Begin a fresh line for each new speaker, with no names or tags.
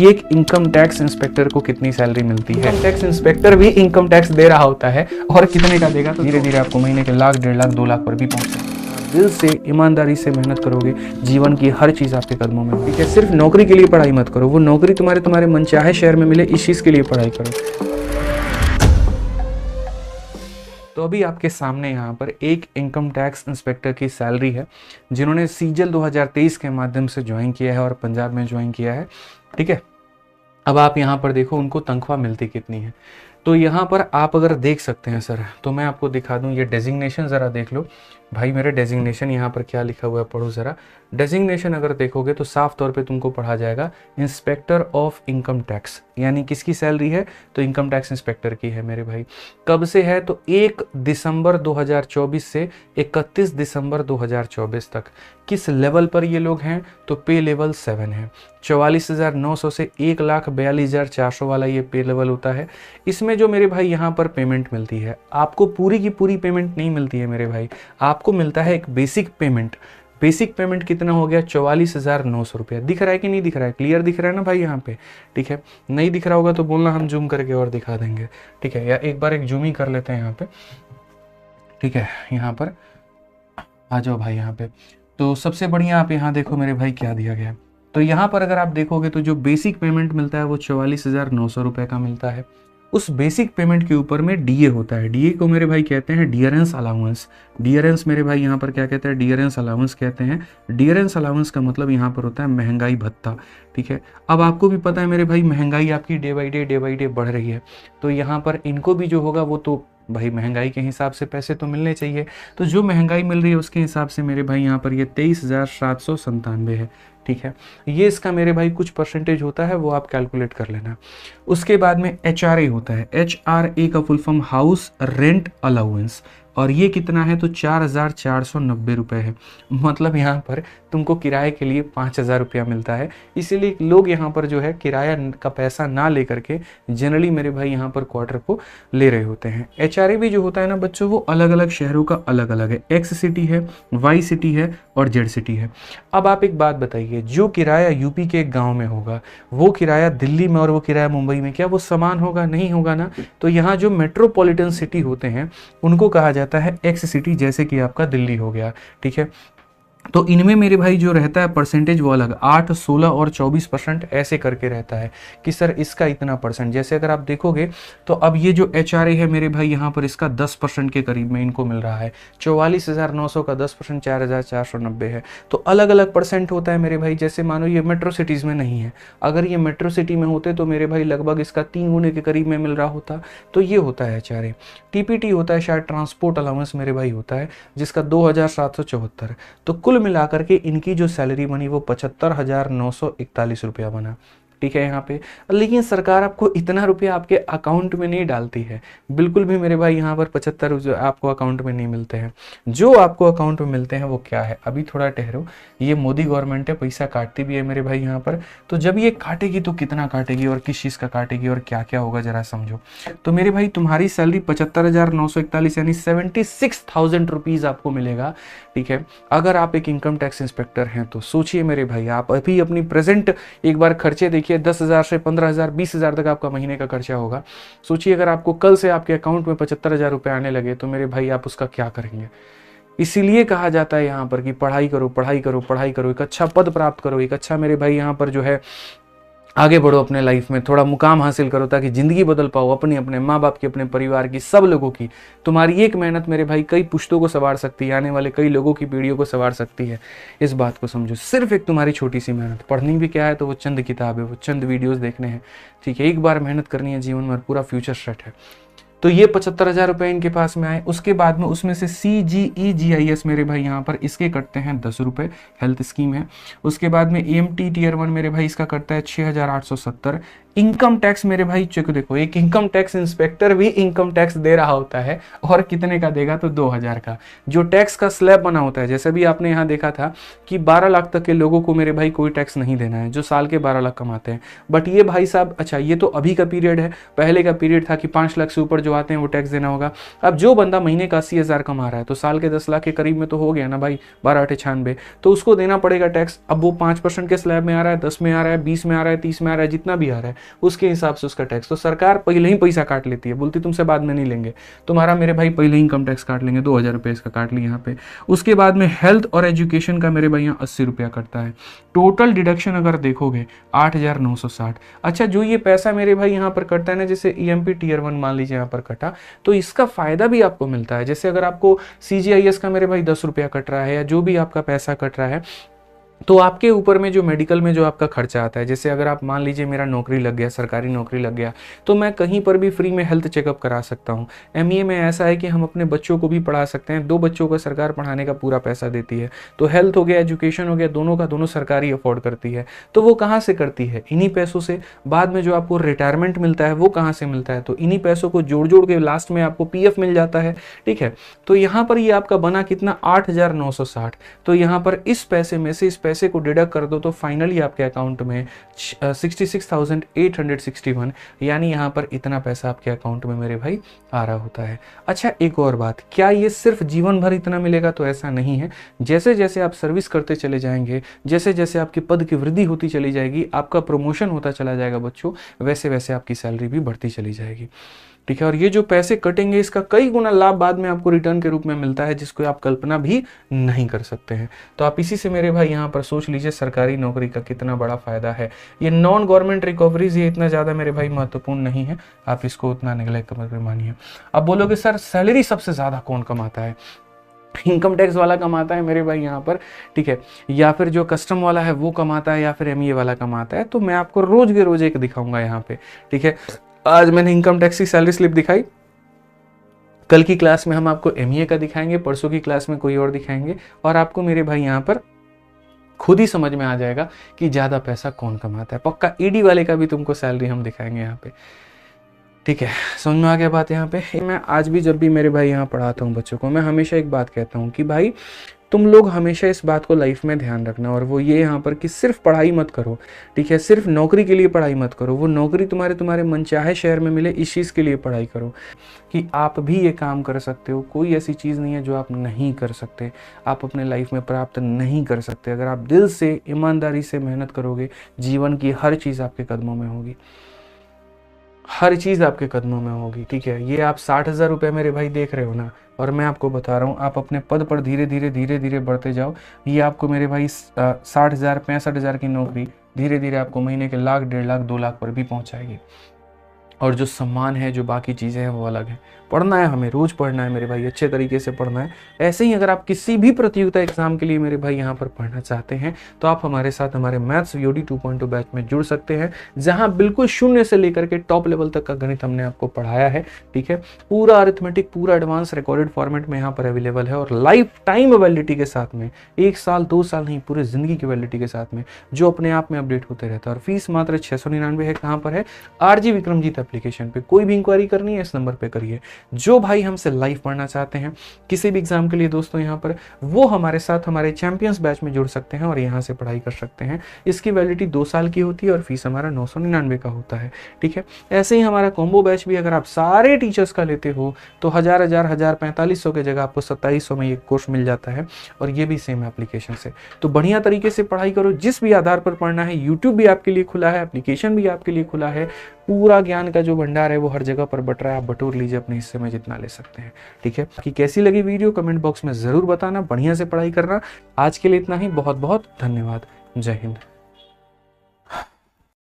एक income tax inspector को कितनी सैलरी मिलती है। इनकम टैक्स इंस्पेक्टर भी इनकम टैक्स दे रहा होता है और कितने का देगा, तो धीरे धीरे आपको महीने के लाख, 1.5 लाख, 2 लाख पर भी पहुंच सकते हैं। दिल से ईमानदारी से मेहनत करोगे, जीवन की हर चीज आपके कदमों में होगी। ठीक है, सिर्फ नौकरी के लिए पढ़ाई मत करो, वो नौकरी तुम्हारे मनचाहे शहर में मिले, इस चीज के लिए पढ़ाई करो। तो अभी आपके सामने यहाँ पर एक इनकम टैक्स इंस्पेक्टर की सैलरी है, जिन्होंने सीजल 2023 के माध्यम से ज्वाइन किया है और पंजाब में ज्वाइन किया है। ठीक है, अब आप यहाँ पर देखो उनको तनख्वाह मिलती कितनी है। तो यहाँ पर आप अगर देख सकते हैं सर, तो मैं आपको दिखा दूँ, ये डेजिग्नेशन ज़रा देख लो भाई। मेरे डेजिग्नेशन यहाँ पर क्या लिखा हुआ है, पढ़ो ज़रा। डेजिग्नेशन अगर देखोगे तो साफ तौर पे तुमको पढ़ा जाएगा इंस्पेक्टर ऑफ इनकम टैक्स, यानी किसकी सैलरी है, तो इनकम टैक्स इंस्पेक्टर की है मेरे भाई। कब से है, तो 1 दिसंबर 2024 से 31 दिसंबर 2024 तक। किस लेवल पर ये लोग हैं, तो पे लेवल 7 है। 44,900 से 1,42,400 वाला ये पे लेवल होता है। इसमें जो मेरे भाई यहाँ पर पेमेंट मिलती है, आपको पूरी की पूरी पेमेंट नहीं मिलती है मेरे भाई, आपको मिलता है एक बेसिक पेमेंट। बेसिक पेमेंट कितना हो गया, 44,900 रुपया। दिख रहा है कि नहीं दिख रहा है, क्लियर दिख रहा है ना भाई यहाँ पे। ठीक है, नहीं दिख रहा होगा तो बोलना, हम जूम करके और दिखा देंगे। ठीक है, या एक बार एक जूम ही कर लेते हैं यहाँ पे। ठीक है, यहाँ पर आ जाओ भाई यहाँ पे। तो सबसे बढ़िया आप यहाँ देखो मेरे भाई क्या दिया गया है। तो यहाँ पर अगर आप देखोगे तो जो बेसिक पेमेंट मिलता है वो 44,900 रुपये का मिलता है। उस बेसिक पेमेंट के ऊपर में डीए होता है। डीए को मेरे भाई कहते हैं डियरेंस अलाउंस। डियरेंस मेरे भाई यहाँ पर क्या कहते हैं, डियरेंस अलाउंस कहते हैं। डियरेंस अलाउंस का मतलब यहाँ पर होता है महंगाई भत्ता। ठीक है, अब आपको भी पता है मेरे भाई, महंगाई आपकी डे बाई डे बढ़ रही है। तो यहाँ पर इनको भी जो होगा वो तो भाई महंगाई के हिसाब से पैसे तो मिलने चाहिए। तो जो महंगाई मिल रही है उसके हिसाब से मेरे भाई यहाँ पर ये 23,797 है। ठीक है, ये इसका मेरे भाई कुछ परसेंटेज होता है, वो आप कैलकुलेट कर लेना। उसके बाद में HRA होता है। HRA का full farm house rent allowance, और ये कितना है, तो 4,490 रुपये है। मतलब यहाँ पर तुमको किराए के लिए 5,000 रुपया मिलता है। इसीलिए लोग यहाँ पर जो है किराया का पैसा ना लेकर के जनरली मेरे भाई यहाँ पर क्वार्टर को ले रहे होते हैं। HRA भी जो होता है ना बच्चों, वो अलग अलग शहरों का अलग अलग है। X सिटी है, Y सिटी है और Z सिटी है। अब आप एक बात बताइए, जो किराया यूपी के एक गाँव में होगा, वो किराया दिल्ली में और वो किराया मुंबई में, क्या वो समान होगा? नहीं होगा ना। तो यहाँ जो मेट्रोपॉलिटन सिटी होते हैं उनको कहा जाता है एक्स सिटी, जैसे कि आपका दिल्ली हो गया। ठीक है, तो इनमें मेरे भाई जो रहता है परसेंटेज वो अलग 8, 16 और 24% ऐसे करके रहता है कि सर इसका इतना परसेंट। जैसे अगर आप देखोगे तो अब ये जो HRA है मेरे भाई यहाँ पर इसका 10% के करीब में इनको मिल रहा है। 44,900 का 10% 4,490 है। तो अलग अलग परसेंट होता है मेरे भाई। जैसे मानो ये मेट्रो सिटीज़ में नहीं है, अगर ये मेट्रो सिटी में होते तो मेरे भाई लगभग इसका 3 गुने के करीब में मिल रहा होता। तो ये होता है HRA। TPT होता है शायद ट्रांसपोर्ट अलाउंस मेरे भाई होता है, जिसका 2,774। तो कुल मिलाकर के इनकी जो सैलरी बनी वो 75,941 रुपया बना। ठीक है यहाँ पे, लेकिन सरकार आपको इतना रुपया आपके अकाउंट में नहीं डालती है, बिल्कुल भी मेरे भाई। यहाँ पर 75 आपको अकाउंट में नहीं मिलते हैं। जो आपको अकाउंट में मिलते हैं वो क्या है, अभी थोड़ा ठहरो। ये मोदी गवर्नमेंट है, पैसा काटती भी है मेरे भाई यहाँ पर। तो जब ये काटेगी तो कितना काटेगी और किस चीज़ का काटेगी और क्या क्या होगा जरा समझो। तो मेरे भाई तुम्हारी सैलरी 75,941 यानी 76,000 रुपीज़ आपको मिलेगा। ठीक है, अगर आप एक इनकम टैक्स इंस्पेक्टर हैं तो सोचिए मेरे भाई, आप अभी अपनी प्रेजेंट एक बार खर्चे देखिए, 10,000 से 15,000, 20,000 तक आपका महीने का खर्चा होगा। सोचिए अगर आपको कल से आपके अकाउंट में 75,000 रुपये आने लगे तो मेरे भाई आप उसका क्या करेंगे। इसीलिए कहा जाता है यहाँ पर कि पढ़ाई करो, पढ़ाई करो, पढ़ाई करो, एक अच्छा पद प्राप्त करो, एक अच्छा मेरे भाई यहाँ पर जो है आगे बढ़ो अपने लाइफ में, थोड़ा मुकाम हासिल करो ताकि ज़िंदगी बदल पाओ अपनी, अपने माँ बाप की, अपने परिवार की, सब लोगों की। तुम्हारी एक मेहनत मेरे भाई कई पुश्तों को संवार सकती है, आने वाले कई लोगों की पीढ़ियों को संवार सकती है। इस बात को समझो, सिर्फ एक तुम्हारी छोटी सी मेहनत। पढ़नी भी क्या है, तो वो चंद किताब है, वो चंद वीडियोज़ देखने हैं। ठीक है, एक बार मेहनत करनी है जीवन में, पूरा फ्यूचर सेट है। तो ये 75,000 रुपये इनके पास में आए। उसके बाद में उसमें से CGE-GIS मेरे भाई यहाँ पर इसके कटते हैं 10 रुपये, हेल्थ स्कीम है। उसके बाद में EMT Tier 1 मेरे भाई इसका कटता है 6,870। इनकम टैक्स मेरे भाई चेक देखो, एक इनकम टैक्स इंस्पेक्टर भी इनकम टैक्स दे रहा होता है और कितने का देगा, तो 2,000 का। जो टैक्स का स्लैब बना होता है, जैसे भी आपने यहाँ देखा था कि 12 लाख तक के लोगों को मेरे भाई कोई टैक्स नहीं देना है, जो साल के 12 लाख कमाते हैं। बट ये भाई साहब, अच्छा ये तो अभी का पीरियड है, पहले का पीरियड था कि 5 लाख से ऊपर जो आते हैं वो टैक्स देना होगा। अब जो बंदा महीने का 80,000 कमा रहा है तो साल के 10 लाख के करीब में तो हो गया ना भाई, 12/8 96, तो उसको देना पड़ेगा टैक्स। अब वो 5% के स्लैब में आ रहा है, 10 में आ रहा है, 20 में आ रहा है, 30 में आ रहा है, जितना भी आ रहा है उसके हिसाब से उसका टैक्स। तो सरकार पहले ही पैसा काट लेती है, बोलती तुमसे बाद में नहीं लेंगे, तुम्हारा मेरे भाई पहले ही इनकम टैक्स काट लेंगे, 2,000 रुपये इसका काट लिया यहाँ पे। उसके बाद में हेल्थ और एजुकेशन का मेरे भाई यहाँ 80 रुपया कटता है। टोटल डिडक्शन अगर देखोगे 8,960। अच्छा, जो ये पैसा मेरे भाई यहाँ पर कटता है ना, जैसे ईएमपी टीयर 1 मान लीजिए यहाँ पर कटा, तो इसका फायदा भी आपको मिलता है। जैसे अगर आपको सीजीआईएस का मेरे भाई 10 रुपया कट रहा है या जो भी आपका पैसा कट रहा है, तो आपके ऊपर में जो मेडिकल में जो आपका खर्चा आता है, जैसे अगर आप मान लीजिए मेरा नौकरी लग गया, सरकारी नौकरी लग गया, तो मैं कहीं पर भी फ्री में हेल्थ चेकअप करा सकता हूँ। एमईए में ऐसा है कि हम अपने बच्चों को भी पढ़ा सकते हैं, 2 बच्चों को सरकार पढ़ाने का पूरा पैसा देती है। तो हेल्थ हो गया, एजुकेशन हो गया, दोनों का दोनों सरकारी अफोर्ड करती है। तो वो कहाँ से करती है? इन्हीं पैसों से। बाद में जो आपको रिटायरमेंट मिलता है वो कहाँ से मिलता है? तो इन्हीं पैसों को जोड़ जोड़ के लास्ट में आपको पीएफ मिल जाता है। ठीक है, तो यहाँ पर ये आपका बना कितना? 8,960। तो यहाँ पर इस पैसे में से इस पैसे को डिडक्ट कर दो तो फाइनली आपके अकाउंट में 66,861, यानी यहाँ पर इतना पैसा आपके अकाउंट में मेरे भाई आ रहा होता है। अच्छा, एक और बात, क्या ये सिर्फ जीवन भर इतना मिलेगा? तो ऐसा नहीं है। जैसे जैसे आप सर्विस करते चले जाएंगे, जैसे जैसे आपके पद की वृद्धि होती चली जाएगी, आपका प्रमोशन होता चला जाएगा बच्चों, वैसे वैसे आपकी सैलरी भी बढ़ती चली जाएगी। ठीक है, और ये जो पैसे कटेंगे इसका कई गुना लाभ बाद में आपको रिटर्न के रूप में मिलता है, जिसको आप कल्पना भी नहीं कर सकते हैं। तो आप इसी से मेरे भाई यहाँ पर सोच लीजिए सरकारी नौकरी का कितना बड़ा फायदा है। ये नॉन गवर्नमेंट रिकवरीज ये इतना ज़्यादा मेरे भाई महत्वपूर्ण नहीं है, आप इसको उतना नेग्लेक्ट मत मानिए। अब बोलोगे सर सैलरी सबसे ज़्यादा कौन कमाता है? इनकम टैक्स वाला कमाता है मेरे भाई यहाँ पर, ठीक है, या फिर जो कस्टम वाला है वो कमाता है, या फिर एमईए वाला कमाता है? तो मैं आपको रोज के रोज एक दिखाऊंगा यहाँ पे। ठीक है, आज मैंने इनकम टैक्स की सैलरी स्लिप दिखाई, कल की क्लास में हम आपको एमईए का दिखाएंगे, परसों की क्लास में कोई और दिखाएंगे, और आपको मेरे भाई यहाँ पर खुद ही समझ में आ जाएगा कि ज्यादा पैसा कौन कमाता है। पक्का ईडी वाले का भी तुमको सैलरी हम दिखाएंगे यहाँ पे। ठीक है, समझ में आ गया बात यहाँ पे। मैं आज भी जब भी मेरे भाई यहाँ पढ़ाता हूँ बच्चों को, मैं हमेशा एक बात कहता हूँ कि भाई तुम लोग हमेशा इस बात को लाइफ में ध्यान रखना, और वो ये यहाँ पर कि सिर्फ पढ़ाई मत करो। ठीक है, सिर्फ नौकरी के लिए पढ़ाई मत करो, वो नौकरी तुम्हारे मनचाहे शहर में मिले, इस चीज़ के लिए पढ़ाई करो कि आप भी ये काम कर सकते हो। कोई ऐसी चीज़ नहीं है जो आप नहीं कर सकते, आप अपने लाइफ में प्राप्त नहीं कर सकते। अगर आप दिल से ईमानदारी से मेहनत करोगे, जीवन की हर चीज़ आपके कदमों में होगी, हर चीज़ आपके कदमों में होगी। ठीक है, ये आप 60,000 रुपये मेरे भाई देख रहे हो ना, और मैं आपको बता रहा हूँ आप अपने पद पर धीरे धीरे बढ़ते जाओ। ये आपको मेरे भाई 60,000 65,000 की नौकरी धीरे धीरे आपको महीने के 1,00,000 1,50,000 2,00,000 पर भी पहुँचाएगी। और जो सम्मान है, जो बाकी चीज़ें हैं वो अलग है। पढ़ना है, हमें रोज़ पढ़ना है मेरे भाई, अच्छे तरीके से पढ़ना है। ऐसे ही अगर आप किसी भी प्रतियोगिता एग्जाम के लिए मेरे भाई यहाँ पर पढ़ना चाहते हैं तो आप हमारे साथ हमारे मैथ्स वीओडी 2.2 बैच में जुड़ सकते हैं, जहाँ बिल्कुल शून्य से लेकर के टॉप लेवल तक का गणित हमने आपको पढ़ाया है। ठीक है, पूरा अरिथमेटिक, पूरा एडवांस रिकॉर्डेड फॉर्मेट में यहाँ पर अवेलेबल है, और लाइफ टाइम वैलिडिटी के साथ में, 1 साल 2 साल नहीं, पूरे ज़िंदगी की वैलिडिटी के साथ में, जो अपने आप में अपडेट होते रहता है। और फीस मात्र 699 है। कहाँ पर है? आरजी विक्रमजीत एप्लीकेशन पे। कोई भी इंक्वायरी करनी है इस नंबर पे करिए। जो भाई हमसे लाइव पढ़ना चाहते हैं किसी भी एग्जाम के लिए दोस्तों यहाँ पर, वो हमारे साथ हमारे चैंपियंस बैच में जुड़ सकते हैं और यहाँ से पढ़ाई कर सकते हैं। इसकी वैलिडिटी 2 साल की होती है और फीस हमारा 999 का होता है। ठीक है, ऐसे ही हमारा कॉम्बो बैच भी अगर आप सारे टीचर्स का लेते हो तो 1,000 के जगह आपको 2700 में ये कोर्स मिल जाता है, और ये भी सेम एप्लीकेशन से। तो बढ़िया तरीके से पढ़ाई करो, जिस भी आधार पर पढ़ना है। यूट्यूब भी आपके लिए खुला है, एप्लीकेशन भी आपके लिए खुला है, पूरा ज्ञान का जो भंडार है वो हर जगह पर बट रहा है। आप बटोर लीजिए अपने हिस्से में जितना ले सकते हैं। ठीक है, कि कैसी लगी वीडियो कमेंट बॉक्स में जरूर बताना, बढ़िया से पढ़ाई करना। आज के लिए इतना ही, बहुत बहुत धन्यवाद। जय हिंद।